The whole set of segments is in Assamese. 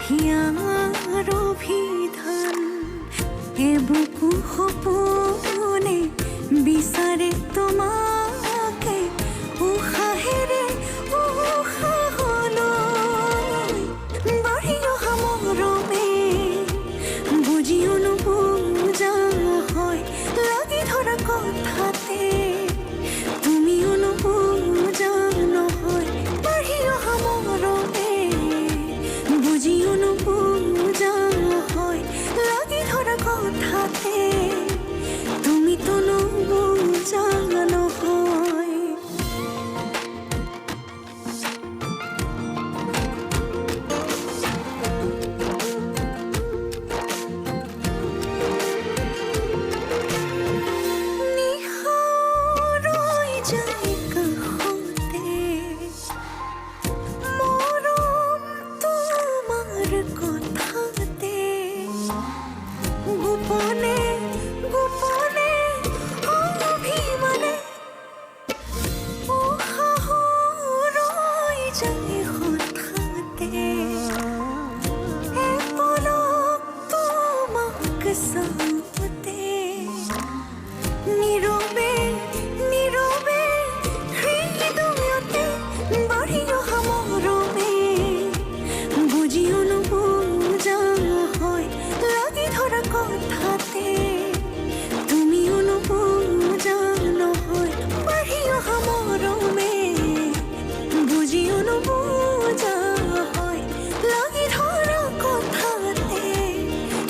হিয়াৰ অভিধান এ বুকু সপোনে বিচাৰে তোমাকে উশাহেৰে উশাহলৈ বাঢ়ি অহা মৰমে বুজিও নুবুজা হয় লাগি ধৰা কথাতে তুমিও নুবুজা নহয় বাঢ়ি অহা মৰমে বুজিও নুবুজা হয় লাগি ধৰা কথাতে তুমিতো নুবুজা নহয় নিশাৰৈ যায় কাষতে মৰম তোমাৰ কথাতে গোপনে গোপনে অভিমানে উশাহৰৈ যায় হঠাতে এপলক তোমাক চাওঁতে নীৰৱে নীৰৱে হৃদয়তে বাঢ়ি অহা মৰমে বুজিও নুবুজা হয় লাগি ধৰা কথাতে তুমিও নুবুজা নহয় বাঢ়ি অহা মৰমে বুজিও নুবুজা হয় লাগি ধৰা কথাতে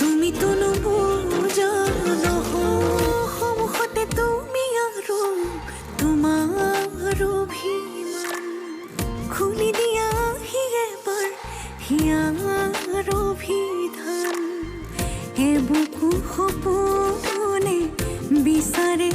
তুমিতো নুবুজা নহয় সন্মুখতে তুমি আৰু তোমাৰ অভিমান খুলি দিয়া এবাৰ হিয়াৰ অভিধান এ বুকু সপোনে বিচাৰে